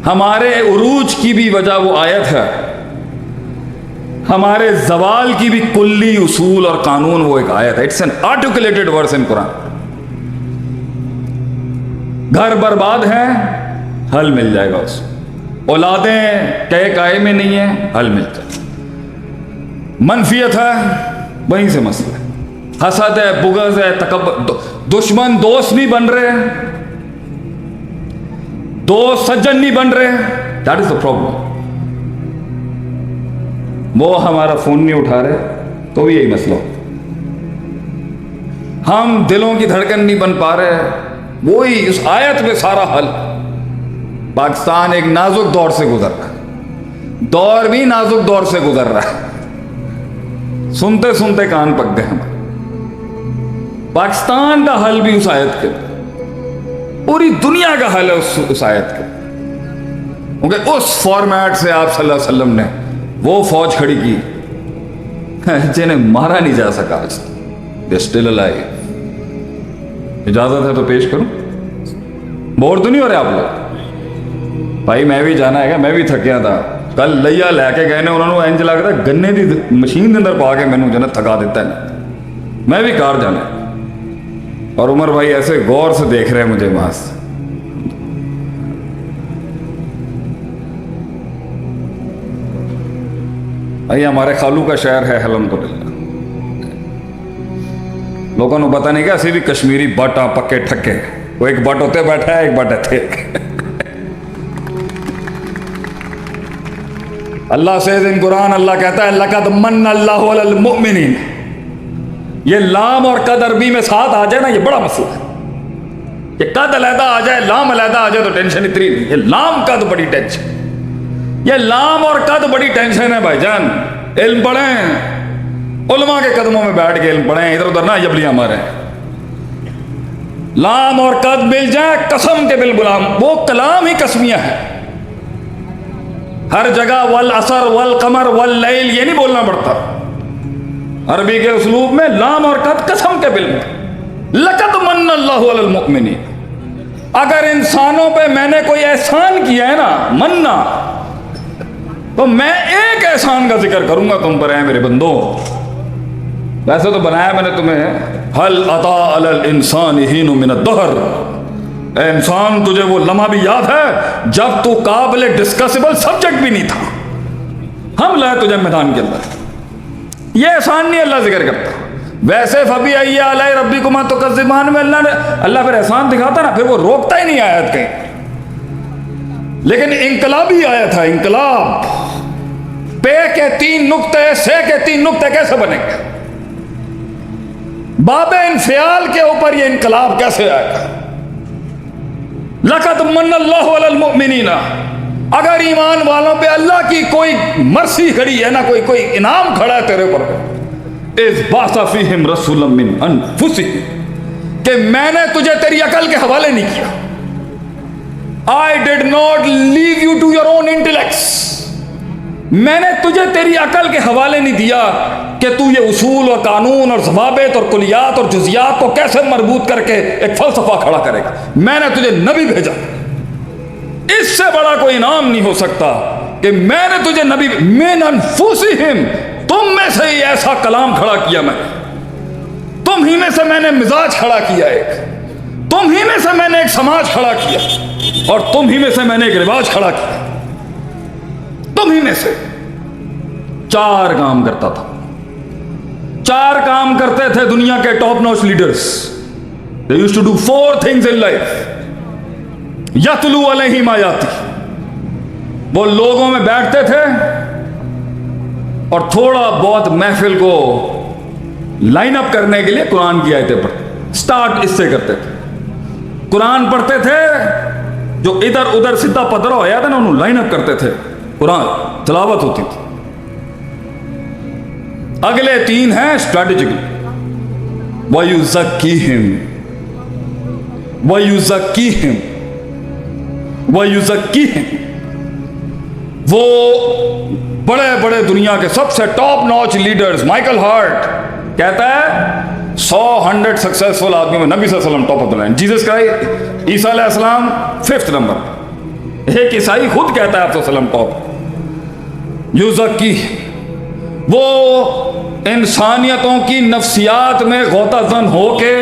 ہمارے عروج کی بھی وجہ وہ آیت ہے، ہمارے زوال کی بھی کلی اصول اور قانون وہ ایک آیت ہے. اٹس این آرٹیکولیٹڈ ورس ان قرآن. گھر برباد ہیں، حل مل جائے گا اس. اولادیں کہے کائے میں نہیں ہیں، حل مل جائے گا. منفیت ہے، وہیں سے مسئلہ ہے. حسد ہے، بغض ہے، تکبر، دشمن دوست نہیں بن رہے، دوست سجن نہیں بن رہے. That is the problem. وہ ہمارا فون نہیں اٹھا رہے تو بھی یہی مسئلہ. ہم دلوں کی دھڑکن نہیں بن پا رہے، وہی اس آیت میں سارا حل. پاکستان ایک نازک دور سے گزر رہا ہے، دور بھی نازک دور سے گزر رہا ہے. سنتے سنتے کان پک گئے. پاکستان کا حل بھی اس آیت کے، پوری دنیا کا حل ہے اس آیت کے. کیونکہ اس فارمیٹ سے آپ صلی اللہ علیہ وسلم نے وہ فوج کھڑی کی جنہیں مارا نہیں جا سکا آج. They still alive. اجازت ہے تو پیش کروں؟ بور تو نہیں ہو رہے آپ لوگ؟ بھائی میں بھی جانا ہے، میں بھی تھکیا تھا. کل لیا لے کے گئے نے، انہوں نے انج لگ رہا گنے دی مشین کے اندر پا کے مینوں جو ہے تھکا دیتا ہے. میں بھی کار جانا ہے. اور عمر بھائی ایسے غور سے دیکھ رہے ہیں مجھے وہاں سے. بھائی ہمارے خالو کا شہر ہے الحمدللہ. لوگوں کو پتہ نہیں کہ اسی بھی کشمیری بٹاں پکے ٹھکے. وہ ایک بٹ ہوتے بیٹھا ہے، ایک بٹ تھے. اللہ سے ان قرآن اللہ کہتا ہے لقد من اللہ علی المؤمنین. یہ لام اور قد عربی میں ساتھ آ جائے نا، یہ بڑا مسئلہ ہے. یہ قد علیحدہ آ جائے، لام علیحدہ آ جائے تو ٹینشن اتنی نہیں. یہ لام قد بڑی ٹینشن، یہ لام اور قد بڑی ٹینشن ہے بھائی جان. علم پڑھیں، علماء کے قدموں میں بیٹھ کے علم پڑھیں، ادھر ادھر نہ یبلیاں ماریں. لام اور قد مل جائے قسم کے بالغلام، وہ کلام ہی قسمیہ ہے. ہر جگہ والعصر والقمر واللیل یہ نہیں بولنا پڑتا. عربی کے اسلوب میں لام اور قد قسم کے بالغلام. لقد من اللہ علی المؤمنین. اگر انسانوں پہ میں نے کوئی احسان کیا ہے نا، مننا، تو میں ایک احسان کا ذکر کروں گا تم پر، ہے میرے بندوں. ویسے تو بنایا میں نے تمہیں هل اتی علی الانسان حین من الدہر. اے انسان تجھے وہ لمحہ بھی یاد ہے جب تو قابل ڈسکسیبل سبجیکٹ بھی نہیں تھا. ہم لائے تجھے میدان کے اندر. یہ احسان نہیں اللہ ذکر کرتا. ویسے فبی ای آلاء ربکما تکذبان میں اللہ پھر احسان دکھاتا نا، پھر وہ روکتا ہی نہیں آیت کہیں. لیکن انقلابی آیا تھا، انقلاب. پے کے 3 نقطے، سے کے 3 نقطے کیسے بنیں گے؟ باب انفعال کے اوپر یہ انقلاب کیسے آئے گا؟ لقد من اللہ علی المؤمنین. اگر ایمان والوں پہ اللہ کی کوئی مرسی کھڑی ہے نا، کوئی انعام کھڑا ہے تیرے پر، اذ بعث فیہم رسولا من انفسہم، کہ میں نے تجھے تیری عقل کے حوالے نہیں کیا. I did not leave you to your own intellects. میں نے تجھے تیری عقل کے حوالے نہیں دیا کہ تو یہ اصول اور قانون اور ضوابط اور کلیات اور جزیات کو کیسے مربوط کر کے ایک فلسفہ کھڑا کرے گا. میں نے تجھے نبی بھیجا. اس سے بڑا کوئی انعام نہیں ہو سکتا کہ میں نے تجھے نبی من انفسہم، تم میں سے ہی ایسا کلام کھڑا کیا. میں تم ہی میں سے میں نے مزاج کھڑا کیا، ایک تم ہی میں سے میں نے ایک سماج کھڑا کیا، اور تم ہی میں سے میں نے ایک رواج کھڑا کیا. تم ہی میں سے 4 کام کرتا تھا. 4 کام کرتے تھے دنیا کے top notch leaders. They used to do 4 things in life. یتلو علیہم آیاتی. وہ لوگوں میں بیٹھتے تھے اور تھوڑا بہت محفل کو لائن اپ کرنے کے لیے قرآن کی آیتیں پڑھتے. سٹارٹ اس سے کرتے تھے. قرآن پڑھتے تھے، جو ادھر ادھر سیدھا پدرا ہوا تھا نا، انہوں لائن اپ کرتے تھے. قرآن تلاوت ہوتی تھی. اگلے 3 ہیں اسٹریٹجیکلی. وَيُزَكِّيهِمْ وَيُزَكِّيهِمْ وَيُزَكِّيهِمْ. وہ بڑے بڑے دنیا کے سب سے top notch leaders, Michael Hart کہتا ہے 100 سکسیسفل آدمی میں نبی صلی اللہ علیہ وسلم top of the line. Jesus Christ, عیسیٰ علیہ السلام 5th نمبر. ایک عیسائی خود کہتا ہے آپ صلی اللہ علیہ وسلم کو یوزکی، وہ انسانیتوں کی نفسیات میں غوطہ زن ہو کے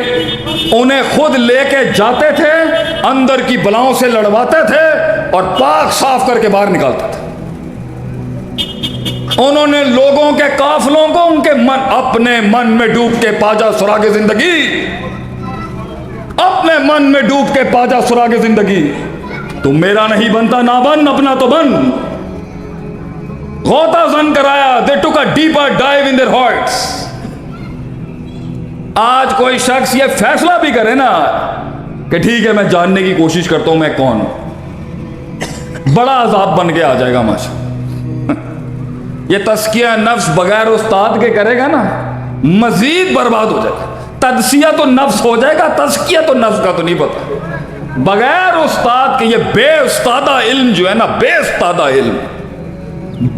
انہیں خود لے کے جاتے تھے، اندر کی بلاؤں سے لڑواتے تھے اور پاک صاف کر کے باہر نکالتے تھے۔ انہوں نے لوگوں کے قافلوں کو ان کے اپنے من میں ڈوب کے پاجا سراغ زندگی، اپنے من میں ڈوب کے پاجا سراغ زندگی، تم میرا نہیں بنتا نہ بن، اپنا تو بن، غوطہ زن کرایا۔ they took a deeper dive in their hearts۔ آج کوئی شخص یہ فیصلہ بھی کرے نا کہ ٹھیک ہے میں جاننے کی کوشش کرتا ہوں میں کون ہوں، بڑا عذاب بن کے آ جائے گا ماشاء۔ یہ تزکیہ نفس بغیر استاد کے کرے گا نا مزید برباد ہو جائے گا۔ تجزیہ تو نفس ہو جائے گا، تزکیہ تو نفس کا تو نہیں پتا۔ بغیر استاد کے یہ بے استادہ علم جو ہے نا، بے استادہ علم،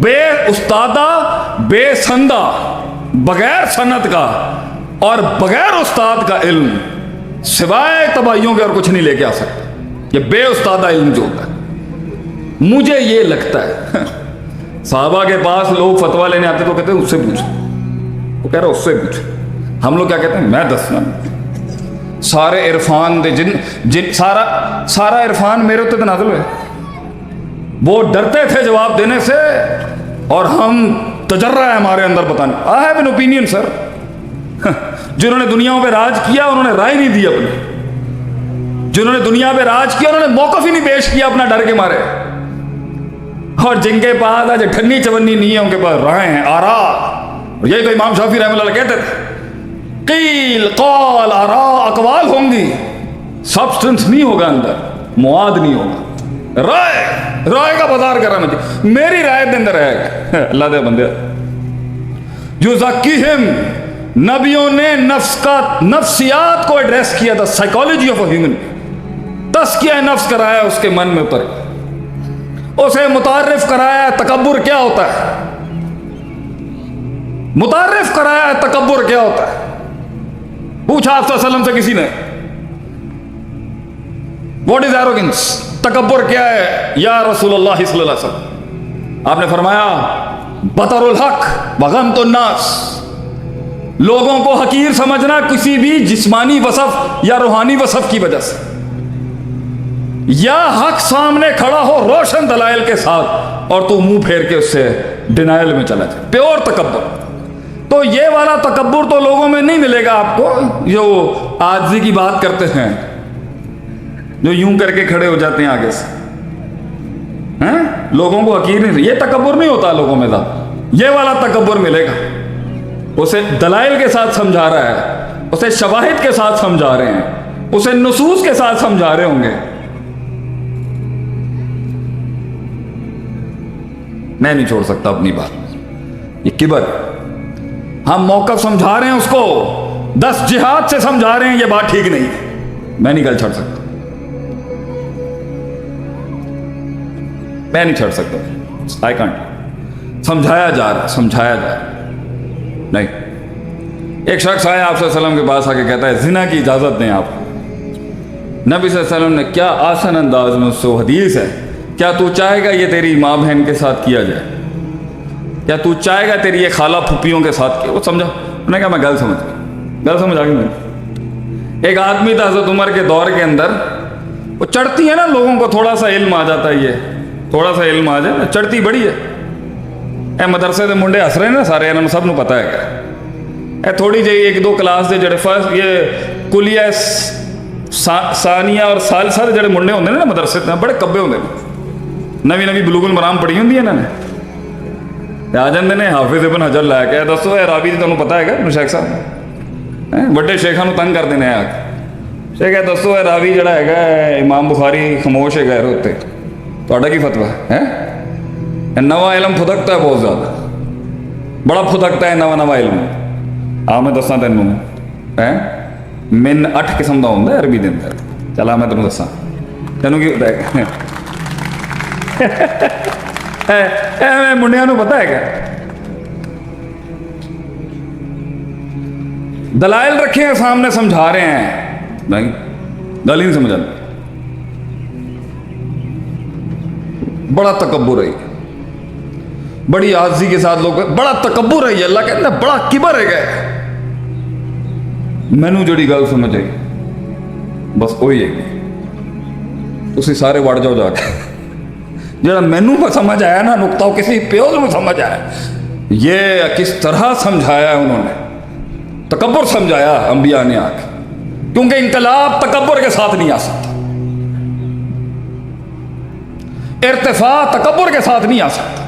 بے استادہ، بے سندہ، بغیر سند کا اور بغیر استاد کا علم سوائے تباہیوں کے اور کچھ نہیں لے کے آ سکتا۔ یہ بے استادہ علم جو ہوتا ہے، مجھے یہ لگتا ہے صحابہ کے پاس لوگ فتویٰ لینے آتے تو کہتے ہیں اس سے پوچھو، وہ کہہ رہا اس سے پوچھو، ہم لوگ کیا کہتے ہیں میں دسنا، سارے عرفان دے جن سارا عرفان میرے اتنے نازل ہوئے۔ وہ ڈرتے تھے جواب دینے سے اور ہم تجرہ ہے ہمارے اندر بتانے۔ آئی ہیو این اوپینین سر، جنہوں نے دنیا پہ راج کیا انہوں نے رائے نہیں دی اپنی، جنہوں نے دنیا پہ راج کیا انہوں نے موقف ہی نہیں پیش کیا اپنا ڈر کے مارے، اور جن کے پاس آج ٹھنی چونی نہیں ہے ان کے پاس رائے ہیں، آرا۔ یہی تو امام شافعی رحمۃ اللہ کہتے تھے، قیل قال آرا، اقوال ہوں گی، سبسٹنس نہیں ہوگا اندر، مواد نہیں ہوگا، رائے کا بازار کر رہا ہے، میری رائے دے اندر ہے۔ اللہ دے بندے یزکیہم، نبیوں نے نفس کا نفسیات کو ایڈریس کیا تھا، سائیکالوجی آف اے ہیومن، تزکیہ نفس کرایا، اس کے من میں اتر، اسے متعارف کرایا تکبر کیا ہوتا ہے، متعارف کرایا تکبر کیا ہوتا ہے۔ پوچھا آپ صلی اللہ علیہ وسلم سے کسی نے واٹ از ایروگنس، تکبر کیا ہے یا رسول اللہ صلی اللہ علیہ وسلم؟ آپ نے فرمایا بطر الحق وغمط الناس، لوگوں کو حقیر سمجھنا کسی بھی جسمانی وصف یا روحانی وصف کی وجہ سے، یا حق سامنے کھڑا ہو روشن دلائل کے ساتھ اور تو منہ پھیر کے اس سے ڈینائل میں چلا جائے، پیور تکبر۔ تو یہ والا تکبر تو لوگوں میں نہیں ملے گا آپ کو، جو عاجزی کی بات کرتے ہیں، جو یوں کر کے کھڑے ہو جاتے ہیں آگے سے، لوگوں کو حقیر نہیں، یہ تکبر نہیں ہوتا لوگوں میں زیادہ، یہ والا تکبر ملے گا۔ اسے دلائل کے ساتھ سمجھا رہا ہے، اسے شواہد کے ساتھ سمجھا رہے ہیں، اسے نصوص کے ساتھ سمجھا رہے ہوں گے۔ میں نہیں چھوڑ سکتا اپنی بات، یہ کبر، ہم موقف سمجھا رہے ہیں اس کو، 10 جہاد سے سمجھا رہے ہیں یہ بات ٹھیک نہیں ہے، میں نہیں گل چھڑ سکتا، میں نہیں چھڑ سکتا، آئی کانٹ۔ سمجھایا جا رہا، سمجھایا جا رہا نہیں۔ ایک شخص آیا آپ صلی اللہ علیہ وسلم کے پاس آ کے کہتا ہے زنا کی اجازت دیں آپ۔ نبی صلی اللہ علیہ وسلم نے کیا آسان انداز میں اس سے، حدیث ہے، کیا تو چاہے گا یہ تیری ماں بہن کے ساتھ کیا جائے، کیا تو چاہے گا تیری یہ خالہ پھوپھیوں کے ساتھ کیا؟ وہ سمجھا، انہوں نے کہا میں گل سمجھ آ گئی میں۔ ایک آدمی تھا حضرت عمر کے دور کے اندر، وہ چڑھتی ہے نا لوگوں کو تھوڑا سا علم آ جاتا ہے، یہ تھوڑا سا علم آ جائے نا چڑھتی بڑی ہے، اے مدرسے دے منڈے ہس رہے ہیں نا سارے، انہوں سب نو پتا ہے کیا، اے تھوڑی جی 1-2 کلاس دے جڑے فرسٹ یہ کلیہ ثانیہ اور ثالثہ دے جڑے منڈے ہوندے نا مدرسے تے، بڑے کبے ہوندے نے، نوی بلوغ المرام پڑھی ہوندی ہے انہوں نے، آ جاندے نے حافظ ابن حجر لے کے، دسو اے راوی تے تانوں پتہ ہے گا شیخ صاحب، بڑے شیخاں نو تنگ کر دینے آ کے، شیخ دسو اے راوی جڑا ہے امام بخاری خاموش ہے غیر ہوتے، تہاڈا کی فتویٰ ہے؟ نواں علم پھدکتا ہے بہت زیادہ، بڑا پھدکتا ہے نواں علم۔ میں دساں تینوں من 8 قسم کا ہوتا ہے عربی دے اندر، چلا میں تینوں دساں، تینوں کی پتا ہے منڈیاں نو پتا ہے کیا؟ دلائل رکھے ہیں سامنے، سمجھا رہے ہیں، نہیں گل ہی نہیں سمجھ آتی۔ بڑا تکبر ہے، بڑی عاجزی کے ساتھ لوگ بڑا تکبر ہے، اللہ کہتا ہے بڑا کبر ہے گئے مینو جڑی گل سمجھ آئی بس وہی ہے تسی سارے وڑ جاؤ جا کے جڑا مینو کو سمجھ آیا نا نقطہ کسی پیوز میں سمجھ آیا یہ کس طرح سمجھایا ہے انہوں نے، تکبر سمجھایا انبیاء نے آ کے، کیونکہ انقلاب تکبر کے ساتھ نہیں آ سکتا، ارتفاع تکبر کے ساتھ نہیں آ سکتا۔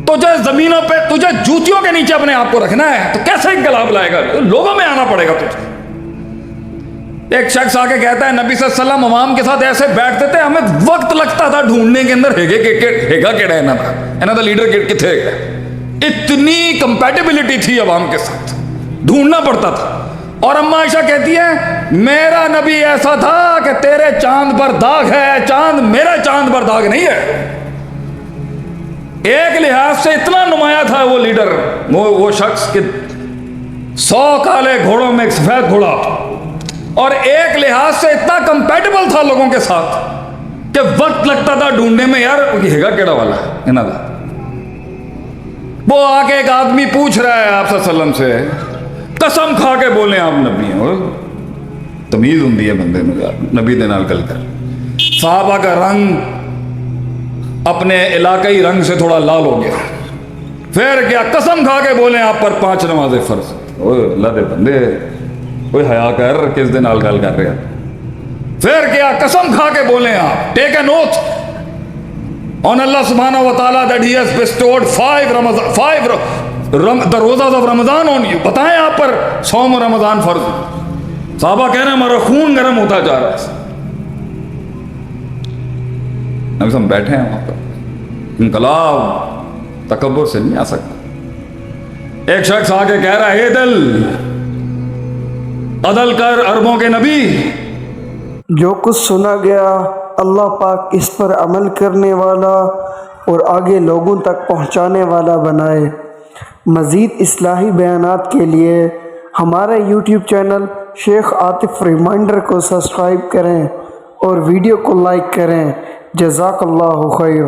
تجھے زمینوں پہ تجھے جوتیوں کے نیچے اپنے آپ کو رکھنا ہے تو کیسے انقلاب لائے گا؟ لوگوں میں آنا پڑے گا تجھے۔ ایک شخص آ کے کہتا ہے نبی صلی اللہ علیہ وسلم عوام کے ساتھ ایسے بیٹھتے تھے ہمیں وقت لگتا تھا ڈھونڈنے کے اندر ہیگا کیڑا انہاں دا لیڈر کتنے ہے، اتنی کمپیٹیبلٹی تھی عوام کے ساتھ، ڈھونڈنا پڑتا تھا۔ اور اما عائشہ کہتی ہے میرا نبی ایسا تھا کہ تیرے چاند پر داغ ہے، چاند میرے چاند پر داغ نہیں ہے۔ ایک لحاظ سے اتنا نمایاں تھا وہ لیڈر، وہ شخص کہ 100 کالے گھوڑوں میں ایک سفید گھوڑا، اور ایک لحاظ سے اتنا کمپیٹیبل تھا لوگوں کے ساتھ کہ وقت لگتا تھا ڈھونڈنے میں، یار ہیگا کیڑا والا ہے انہاں دا۔ وہ آ کے ایک آدمی پوچھ رہا ہے آپ صلی اللہ علیہ وسلم سے، قسم کھا کے بولیں آپ نبی ہیں، تمیز ہوندی ہے بندے میں نبی دے نال گل کر۔ صحابہ کا رنگ اپنے علاقائی رنگ سے تھوڑا لال ہو گیا، پھر کیا قسم کھا کے بولیں آپ پر 5 نمازیں فرض۔ اللہ دے بندے کوئی حیا کر، کس دے نال گل کر رہے ہیں؟ پھر کیا قسم کھا کے بولیں آپ، take a note on Allah subhanahu wa ta'ala that he has bestowed 5 the rosas of Ramadan on you، بتائیں آپ پر صوم رمضان فرض۔ صحابہ کہہ رہے ہیں ہمارا خون گرم ہوتا جا رہا ہے، ہم بیٹھے ہیں وہاں پر، انقلاب تکبر سے نہیں آ سکتا۔ ایک شخص آ کے کہہ رہا ہے اے دل عدل کر عربوں کے نبی۔ جو کچھ سنا گیا اللہ پاک اس پر عمل کرنے والا اور آگے لوگوں تک پہنچانے والا بنائے۔ مزید اصلاحی بیانات کے لیے ہمارے یوٹیوب چینل شیخ عاطف ریمائنڈر کو سبسکرائب کریں اور ویڈیو کو لائک کریں۔ جزاک اللہ خیر۔